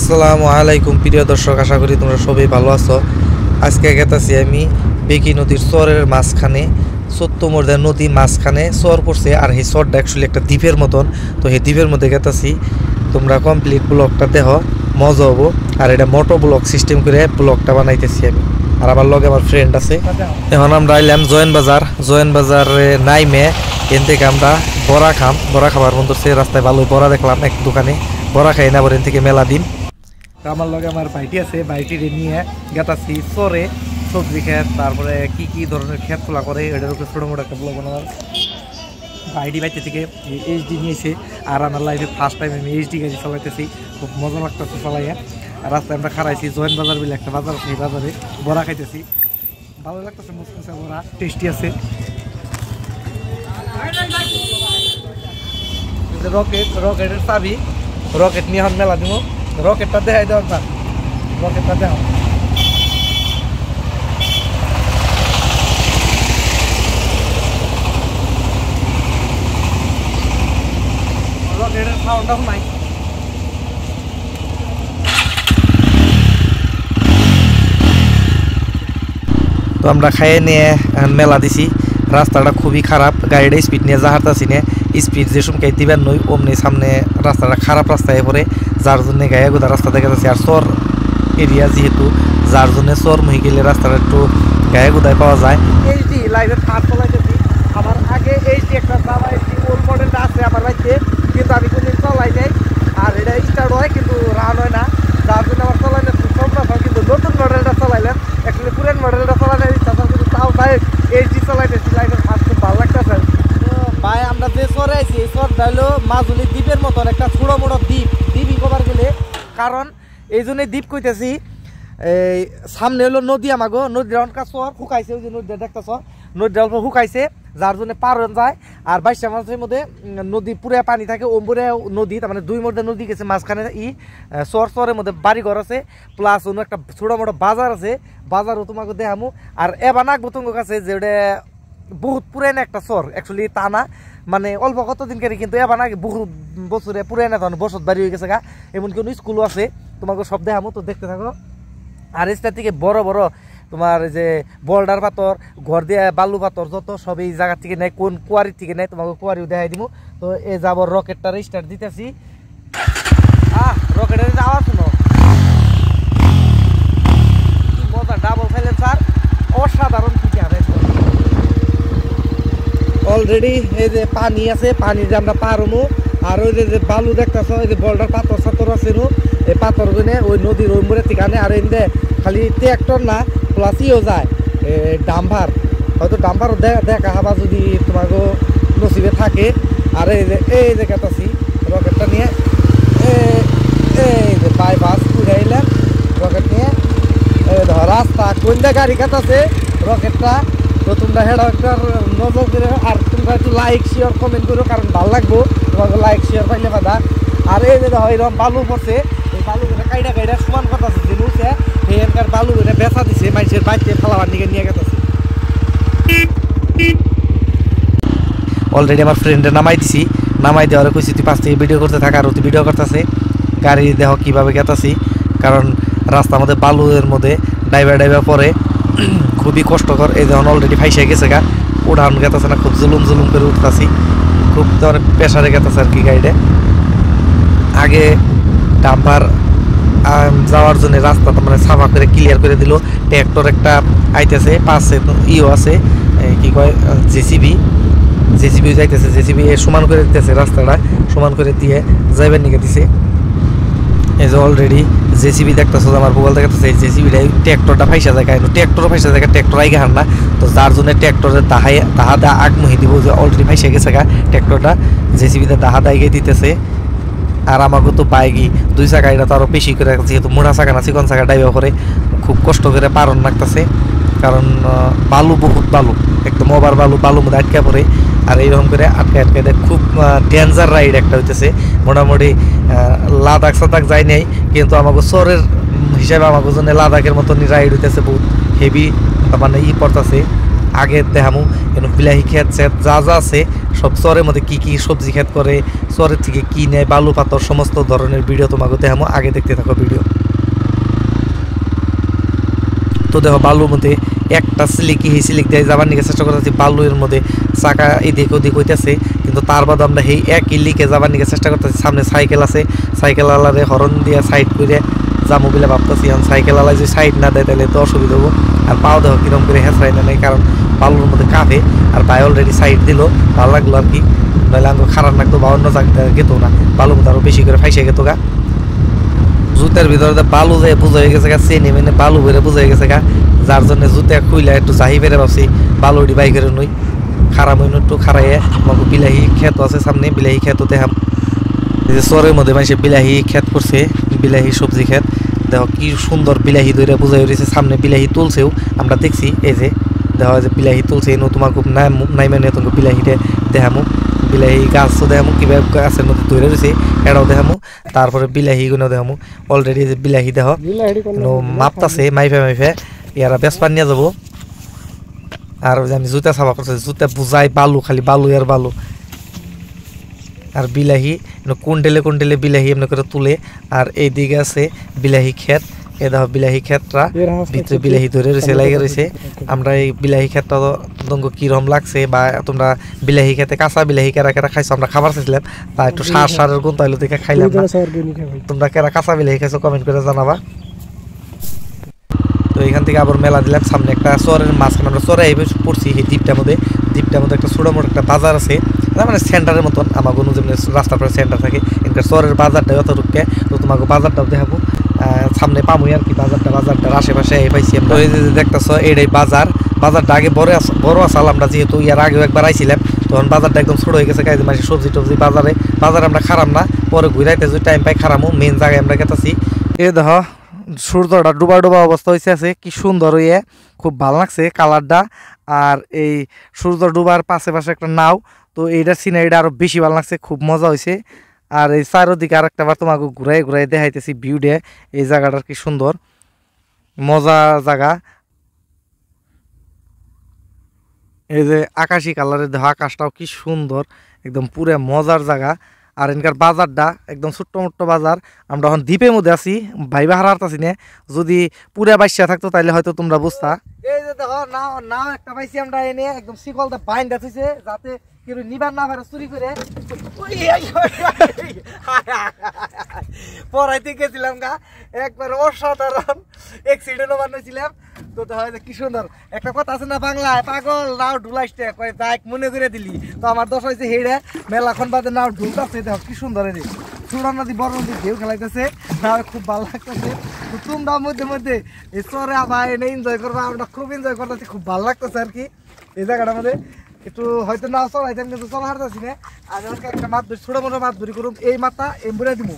আসসালামু আলাইকুম প্রিয় দর্শক, আশা করি তোমরা সবাই ভালো আছো। আজকে গেতাছি আমি বেকি নদীর চরের মাঝখানে, সত্যমর্দা নদী মাঝখানে চর পড়ছে। আর এই চরটা অ্যাকচুয়ালি একটা দ্বীপের মতন। তো এই দ্বীপের মধ্যে গেতাছি, তোমরা কমপ্লিট ব্লগটা দেখো, মজা হবো। আর এটা মোটো ব্লগ সিস্টেম করে ব্লগটা বানাইতেছি আমি, আর আমার লগে আমার ফ্রেন্ড আছে। এখন আমরা আইলাম জয়েন বাজারে নাইমে এন থেকে আমরা বড়া খাবার মন করছে। রাস্তায় ভালোই বড়া দেখলাম এক দোকানে, বড়া খাই না বলেন থেকে মেলা দিন। আমার লগে আমার ভাইটি আছে, ভাইটিরে নিয়ে গেতাছি চরে সবজি ক্ষেত, তারপরে কি কি ধরনের ক্ষেত খোলা করে এটার উপরে ছোটো মোটো একটা ব্লগ বানাবার। ভাইটি বাইতে থেকে এইচডি নিয়েছে, আর আমার লাইফে ফার্স্ট টাইম আমি এইচডি গাড়ি চালাইতেছি, খুব মজা লাগতেছে চালাইয়া। রাস্তায় আমরা খারাইছি জয়েন বাজার বলে একটা বাজার আছে, এই বাজারে বড়া খাইতেছি, ভালো লাগতেছে, মুসমুসা বড়া, টেস্টি আছে। রকেটের চাবি, রকেট নিয়ে এখন মেলা দিব, রকেটটা দেখাই দেওয়ার না, রকেটটা দেখাও। রকেটের সাউন্ডটাও নাই। তো আমরা খাইয়ে নিয়ে মেলা দিছি। রাস্তাটা খুবই খারাপ, গাড়িটা স্পিড নিয়ে যাহারতাছি না, স্পিড যে সময় দিবেন নই অমনি সামনে রাস্তাটা খারাপ রাস্তায় পরে, যার জন্য গায়ে গোদা রাস্তা দেখা যাচ্ছে। আর চর এরিয়া যেহেতু, যার জন্য চর মহি গেলে রাস্তাটা একটু গায়ে গোদায় পাওয়া যায়। এইচডি লাইভের ফার্স্ট চলাইতেছি। আমার আগে এইচডি একটা বাবা এইচডি ওল্ড মডেলটা আছে আমার বাড়িতে, কিন্তু আমি কোনদিন চলাই নাই। আর এটা স্টার্ট হয় কিন্তু রান হয় না, যার জন্য আমার চলাইলে খুব সমস্যা হয়। কিন্তু নতুন মডেলটা চলাইলাম, অ্যাকচুয়ালি পুরান মডেলটা চলানোর ইচ্ছা ছিল, কিন্তু তাও ভাই এইচডি চলাইতেছি, লাইভের ফার্স্ট খুব ভালো লাগতেছে। ভাই আমরা যে চরে আছি, এই চরটা হলো মাজুলি দ্বীপের মতন একটা ছোটো মোটো দ্বীপই কবার গেলে, কারণ এই জন্যই দ্বীপ কইতেছি। এই সামনে হলো নদী, আমাগো নদীর অনকা চর শুকাইছে, ওই যে নদীটা দেখতেছ, নদীটা অল্প শুকাইছে, যার জন্য পার হয়ে যায়। আর 22টা মাসের মধ্যে নদী পুরে পানি থাকে, ওমপুরে নদী, তার মানে দুই মধ্যে নদী গেছে, মাঝখানে চরের মধ্যে বাড়ি ঘর আছে, প্লাস অন্য একটা ছোটো মোটো বাজার আছে, বাজারও তোমাকে দেখামু। আর এবার নাকবো তোমার কাছে যে ওটা বহুত পুরানো একটা চর, অ্যাকচুয়ালি তা না, মানে অল্প কতদিন কেন, কিন্তু এবার নাকি বহুত বছরে পুরানো ধরনের বসত বাড়ি হয়ে গেছে গা, এমন কোনো স্কুলও আছে, তোমাকে সব দেখামো, তো দেখতে থাকো। আর এটার থেকে বড় বড় তোমার যে বোল্ডার পাথর, ঘর দিয়ে বালু পাথর যত সব এই জায়গার থেকে নেয়, কোন কুয়ারির থেকে নেয় তোমাকে কুয়ারিও দেখাই দিব। তো এ যাব রকেটটার স্টার্ট দিতেছি। রকেটের আওয়াজ শুনো, কি মজা, ডাবল সাইলেন্সার, অসাধারণ কিছু হবে। অলরেডি এই যে পানি আছে, পানি যে আমরা পার হবো। আর ওই যে বালু দেখতেছ, ওই যে বোল্ডার পাথর সাথর আছে, এই পাথর গুনে ওই নদীর ওই মোড়ের থেকে আনে। আর এনে খালি ট্রাক্টর না, প্লাস ইও যায় ডাম্পার, হয়তো ডাম্পারও দেখা হবা যদি তোমাকে নসিবে থাকে। আর এই যে কাটাছি রকেটটা নিয়ে, এই যে বাইপাস উঠে এলাম রকেট নিয়ে, রাস্তা কোন গাড়ি কাটাছে রকেটটা। তো তোমরা হেডার নজর দিলে, আর তোমরা একটু লাইক শেয়ার কমেন্ট করো, কারণ ভালো লাগবো তোমাকে লাইক শেয়ার পাইলে বাধা। আর এই যে হয় এরকম বালু পড়ছে, এই বালুগুলো কাইটা সমান করতেছে, যে নুছে এখানকার বালুগুলো বেচা দিছে মানুষের বাড়িতে ফালাবার দিকে নিয়ে গেছে। অলরেডি আমার ফ্রেন্ডে নামাই দিছি, নামাই দেওয়ার কইছি তুই 5 থেকে ভিডিও করতে থাক, আর তুই ভিডিও করতেছে গাড়ি দেহ কীভাবে গেতাছি, কারণ রাস্তার মধ্যে বালুর মধ্যে ডাইভার পরে খুবই কষ্টকর। এই যখন অলরেডি ফাইসে গেছে গা, উঠান গেতেছে না, খুব জুলুম করে উঠতেছি, খুব ধরনের প্রেশারে গেতেছে আর কি গাড়িটা। আগে ডাম্পার যাওয়ার জন্য রাস্তাটা মানে সাফা করে ক্লিয়ার করে দিল, ট্র্যাক্টর একটা আইতেছে, পাশে ইও আছে কি কয় জেসিবি যাইতেছে, জেসিবি সমান করে দিতেছে, রাস্তাটা সমান করে দিয়ে যাইবার নিকে দিছে। এই যে অলরেডি জেসিবি দেখতেছো, আমার ভূগোল দেখতেছে, এই জেসিবিটা ট্র্যাক্টরটা ফাইসা যায়, কারণ ট্র্যাক্টরও ফাইসা যায়, ট্র্যাক্টর আগে হার না, তো যার জন্য ট্র্যাক্টরের দাহা আগমহি দিব, যে অলরেডি ফাইসা গেছে গা ট্র্যাক্টরটা, জেসিবিতে দাহা দাইগে দিতেছে। আর আমাকে তো বাইকই 2 চাকা, এটা তো আরও বেশি করে, যেহেতু মোড়া চাকা না চিকন চাকা ড্রাইভার করে খুব কষ্ট করে পারন লাগতেছে, কারণ বালু বহুত বালু, একদম ওভার বালুর মধ্যে আটকা পড়ে। আর এইরকম করে আটকে খুব ডেঞ্জার রাইড একটা হইতেছে। মোটামুটি লাদাখ সাদাখ যাই নাই, কিন্তু আমাকে চরের হিসাবে আমাকে জন্য লাদাখের মতনই রাইড হইতেছে, বহুত হেভি মানে পড়তেছে। আগে দেখামু কিন্তু বিলাহি ক্ষেত সেত যা যা আছে সব চরের মধ্যে কি কি সবজি ক্ষেত করে চরের থেকে কি নেয় বালু পাথর সমস্ত ধরনের ভিডিও তোমাকে দেখামু আগে দেখতে থাকো ভিডিও। তো দেখো বালুর মধ্যে একটা স্লিক এই স্লিক দিয়ে যাবার নিকে চেষ্টা করতেছি বালুর মধ্যে চাকা এদিক ওদিক হইতেছে কিন্তু তার বাদ আমরা সেই একই লিকে যাবার নিকে চেষ্টা করতেছি। সামনে সাইকেল আছে, সাইকেল আলারে হরন দিয়ে সাইড করে যাবো বলে ভাবতেছি। এখন সাইকেল আলায় যদি সাইড না দেয় তাহলে তো অসুবিধা হবো। আর পাও দেখো কিরম করে হেঁচড়াই না নেই কারণ বালুর মধ্যে কাঁপে। আর ভাই অলরেডি সাইড দিল, ভালো লাগলো আর কি, নাহলে আমাকে খারাপ লাগতো বা অন্য জায়গায় গেতো না, বালুর মধ্যে আরো বেশি করে ফাইসে গেতো গা। জুতার ভিতরে বালু যায় বুঝা হয়ে গেছে গা, চেনি মেনে বালু বেড়ে বুঝা হয়ে গেছে গা, যার জন্য জুতা খুইলা একটু জাহি বেড়ে ভাবছি বালু উঠি বাইকের নই খারাপ হইন একটু খারাইয়ে। আমাকে বিলাহি ক্ষেত আছে সামনে, বিলাহি ক্ষেত দেখাম। এই যে চরের মধ্যে মানুষে বিলাহি ক্ষেত করছে, বিলাহি সবজি ক্ষেত দেখো কি সুন্দর বিলাহি দইরা বুঝাই রয়েছে। সামনে বিলাহি তুলছেও আমরা দেখছি, এই যে দেখা যে বিলাহি তুলছে তোমার খুব নাই মানে তোমাকে বিলাহিটা দেখামো। বিলাহি গাছ তো দেখামো কিভাবে গাছের মধ্যে ধরে রয়েছে এটাও দেখামো। তারপরে বিলাহি গুলো দেখামো। অলরেডি যে বিলাহি দেখ মাপতাছে মাইফে মাইফে ইয়ারা বেসপার নিয়ে যাবো। আর আমি জুতা সাফা করছি, জুতা বুঝাই বালু, খালি বালু আর বালু। আর বিলাহি কুন্ডেলে বিলাহি এমনি করে তুলে। আর এইদিকে আছে বিলাহি ক্ষেত, এ দেখো বিলাহি ক্ষেতটা ভিতরে বিলাহি ধরে রয়েছে লাগে রয়েছে। আমরা এই বিলাহি ক্ষেতটা তোমাকে কিরম লাগছে বা তোমরা বিলাহি খেতে কাঁচা বিলাহি কেরা কেরা খাইছো, আমরা খাবার চাইছিলাম তা একটু সারের গুণ তাইলে দেখে খাইলাম না। তোমরা কেরা কাঁচা বিলাহি খাইছো কমেন্ট করে জানাবা। তো এখান থেকে আবার মেলা দিলাম। সামনে একটা চরের মাঝখানে আমরা চরে পড়ছি এই দ্বীপটার মধ্যে একটা ছোটো মোটো একটা বাজার আছে, মানে সেন্টারের মতন আমার কোনো যেমন রাস্তার পরে সেন্টার থাকে এখানকার চরের বাজারটা অত রুখে। তো তোমাকে বাজারটাও দেখাবো, সামনে পামুই আর কি বাজারটার আশেপাশে পাইছি আমরা। এই যে দেখতেছ এটাই বাজারটা আগে বড় আসাল আমরা যেহেতু ইয়ার আগেও একবার আইছিলাম তখন বাজারটা একদম ছোট হয়ে গেছে। কাজে মানে সবজি টবজি বাজারে আমরা খারাপ না, পরে ঘুরাইতে যদি টাইম পাই খারামো। মেন জায়গায় আমরা গেতেছি। এ দেখো সূর্যটা ডুবা অবস্থা হয়েছে আছে, কি সুন্দর হইয়ে খুব ভালো লাগছে কালারটা। আর এই সূর্য ডুবার পাশে একটা নাও, তো এইটার সিনারিটা আরো বেশি ভালো লাগছে, খুব মজা হয়েছে। আর এই চারোদিকে আর একটা বার তোমাকে ঘুরাই দেখাইতেছি ভিউ ডে। এই জায়গাটার কি সুন্দর মজা জায়গা। এই যে আকাশি কালারের দেখো আকাশটাও কি সুন্দর, একদম পুরো মজার জায়গা। আর এনকার বাজারটা একদম ছোট্ট মোট্ট বাজার। আমরা এখন দ্বীপের মধ্যে আছি, ভাইবা হারাতাছি না। যদি পুরা বাইশা থাকতো তাহলে হয়তো তোমরা বুঝতা। এই যে দেখো নাও একটা পাইছি আমরা এনে একদম শিকলটা বাইন্দা থইছে যাতে কেউ নিবার না পারে চুরি করে। পড়াইতে গেছিলাম গা একবার অসাধারণ অ্যাক্সিডেন্টও বানিয়েছিলাম। তো দেখা কি সুন্দর একটা কথা আছে না বাংলায়, পাগল নাও ঢুলাইছে কয় যাক মনে করে দিলি। তো আমার দোষ হয়েছে হেড়ে মেলাখন বাদে নাও ঢুলতেছে, দেখো কি সুন্দর রে চূড়া নদী বড় নদী ঢেউ খেলাইতেছে, নাও খুব ভালো লাগতেছে। তো তোমরা মধ্যে এই চরে আবার এনে এনজয় করবা, আমরা খুব এনজয় করতেছি, খুব ভালো লাগতেছে আর কি এই জায়গাটার মধ্যে। একটু হয়তো নাও চলাইতাম কিন্তু চলা হারতেছি না। আর একটা মাছ ধরি ছোটো মোটো মাছ ধরি করুম, এই মাথা এমবুড়ে দিব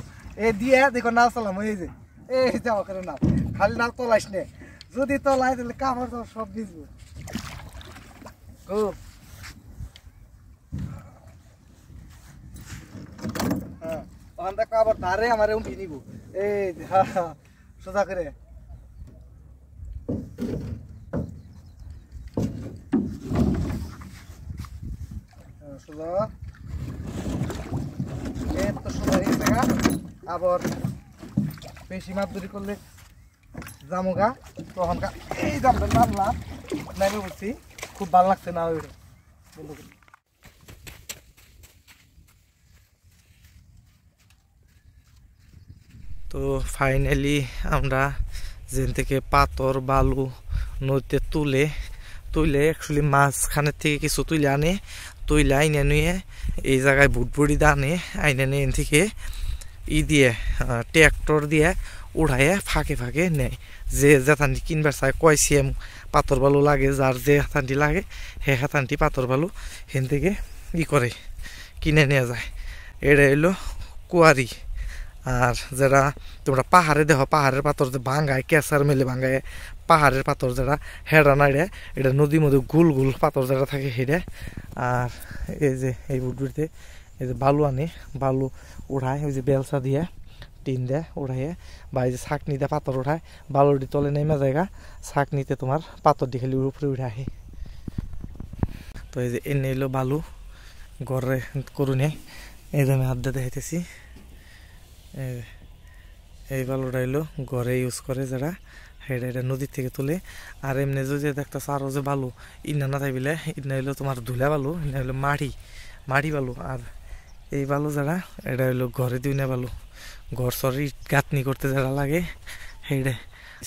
এই দিয়ে দেখো নাও চালাম। এই যে এই যাওয়া করে নাও, খালি নাও তোলাইস নে, যদি তোলাই তাহলে কাপড় তো সব ভিজবো। হ্যাঁ ওখান থেকে আবার ধারে আমার উঠি নিব, এই সোজা করে। আবার বেশি মাছ ধরি করলে জামুগা তখন এই জামটা নামলাম নামে বলছি, খুব ভালো লাগছে না। তো ফাইনালি আমরা যেন থেকে পাথর বালু নদীতে তুলে অ্যাকচুয়ালি মাঝখানের থেকে কিছু তুলে আনে, তুইলে আইনে নিয়ে এই জায়গায় বুটবুড়ি দানে আইনে নিয়ে এন থেকে দিয়ে ট্র্যাক্টর দিয়ে উড়াইয়ে ফাঁকে নেয়। যে হাতানটি কিনবার চায় কয় সিএম পাথর বালু লাগে, যার যে হাতানটি লাগে সে হাতানটি পাথর বালু হেন থেকে করে কিনে নিয়ে যায়। এটা হইলো কুয়ারি। আর যারা তোমরা পাহাড়ে দেখো পাহাড়ের পাথর যে ভাঙ্গায় ক্যাসার মেলে ভাঙ্গায় পাহাড়ের পাথর যারা হেডা নাড়ে, এটা নদীর মধ্যে গুল পাথর যারা থাকে হেডে। আর এই যে এই বুটবুড়িতে এই যে বালু আনে, বালু উঠায় ওই যে বেলসা দিয়ে টিন দেয় উঠাইয়ে, বা এই যে ছাকনিতে পাথর উঠায়, বালুটি তলে নেমে জায়গা ছাকনিতে তোমার পাথর দিয়ে খালি উপরে উঠে আহে। তো এই যে এনে এলো বালু ঘরে করুনে, এই যে আমি হাত দিয়ে দেখাইতেছি। এই বালুটা এলো ঘরে ইউজ করে যারা, এটা নদীর থেকে তুলে। আর এমনি যদি দেখতেছ আরও যে বালু ইনা না থাকলে, ইনা হইলো তোমার ধুলা বালু, ইনা হইলো মাটি বালু। আর এই বালু যারা, এটা হইলো ঘরে দিই না বালু, ঘর সরি গাঁথনি করতে যারা লাগে সেইটা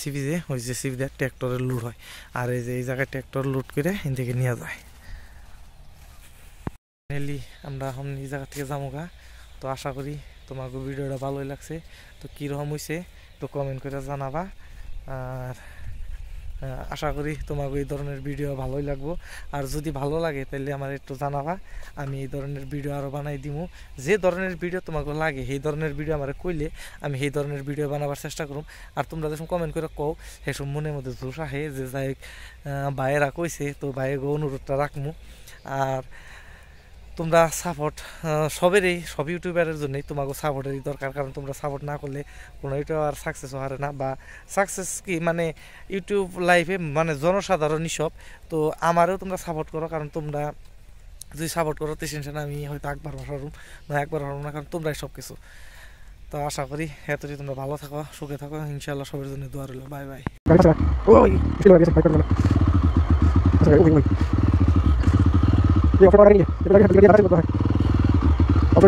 সিবি যে ওই যে সিবি দিয়ে ট্র্যাক্টরের লোড হয়। আর এই যে এই জায়গায় ট্র্যাক্টর লোড করে এখান থেকে নিয়ে যায়। ফাইনালি আমরা এখন এই জায়গা থেকে যাবো গা। তো আশা করি তোমাকে ভিডিওটা ভালোই লাগছে। তো কীরকম হয়েছে তো কমেন্ট করে জানাবা। আর আশা করি তোমাকে এই ধরনের ভিডিও ভালোই লাগবো। আর যদি ভালো লাগে তাহলে আমার একটু জানাবা, আমি এই ধরনের ভিডিও আরও বানাই দিব। যে ধরনের ভিডিও তোমাকে লাগে সেই ধরনের ভিডিও আমার কইলে আমি সেই ধরনের ভিডিও বানাবার চেষ্টা করুম। আর তোমরা যখন কমেন্ট করে কও সেসব মনের মধ্যে জোশ আহে যে যাই ভাইয়েরা কইছে, তো ভাইয়ের অনুরোধটা রাখবো। আর তোমরা সাপোর্ট সবেরই, সব ইউটিউবারের জন্যই তোমাকে সাপোর্টেরই দরকার। কারণ তোমরা সাপোর্ট না করলে কোনো ইউটিউবার সাকসেস হারে না, বা সাকসেস কি মানে ইউটিউব লাইফে মানে জনসাধারণই সব। তো আমারও তোমরা সাপোর্ট করো, কারণ তোমরা যদি সাপোর্ট করো টেনশন আমি হয়তো একবার হারুম না, একবার হারুম না, কারণ তোমরাই সব কিছু। তো আশা করি এতটি তোমরা ভালো থাকো, সুখে থাকো, ইনশাল্লাহ সবার জন্য দোয়া রইল। Bye bye.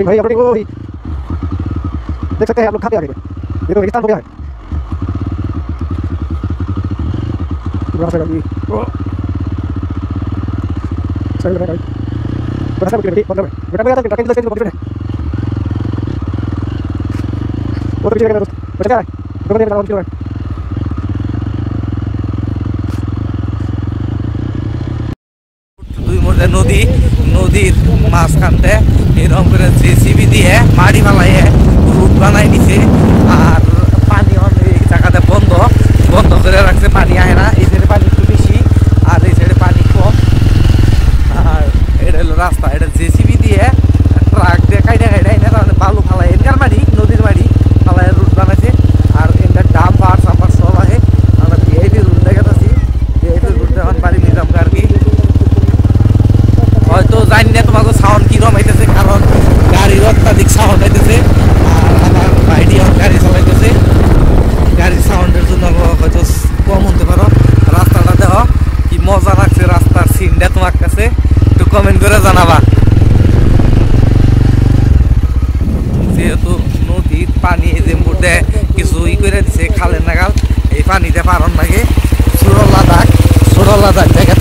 भाई अपने वो देख सकते हैं आप लोग, खाते आगे ये तो रेगिस्तान हो गया है। सही है भाई, बता सकते हैं मतलब बेटा मेरा तो ट्रैकिंग लाइसेंस कंप्लीट है, वो तो पीछे लगा दोस्त बचा क्या है तो मैंने बताया क्यों है। দুই মধ্যে নদীর মাঝখানতে এরকম করে জেসিবি দিয়ে মাটি ফালাইয়ে রুট বানাই নিছে। আর পানি এই জায়গাতে বন্ধ করে রাখছে, পানি আহে না। এই সাইডে পানি একটু বেশি আর এই সাইডে পানি কম। আর এটা হলো রাস্তা, এটা জেসিবি দিয়ে ট্রাক দিয়ে কাইটা এনে বালু ফালাই, এনকার মাটি নদীর মাটি ফালাই রুট বানাইছে। আর এটা ডাম্পার সাম্পার সব আহে। আমরা ভিআইপি রুট দেখাতেছি, ভিআইপি রুট এখন বাড়ি নিলাম আর কি। হয়তো জানি না তোমাকে সাউন্ড কিরকম হইতেছে, কারণ গাড়ির অত্যাধিক সাউন্ড হইতেছে। আর আমার ভাইটি গাড়ি চালাইতেছে, গাড়ির সাউন্ডের জন্য হয়তো কম হতে পারো। রাস্তাটা দেখো কি মজা লাগছে, রাস্তার সিনটা তোমার কাছে একটু কমেন্ট করে জানাবা। যেহেতু নদীর পানি এই যে মধ্যে কিছু করে দিছে খালের নাগাল, এই পানিতে পারন নাকি সুরল লাদাখ দেখা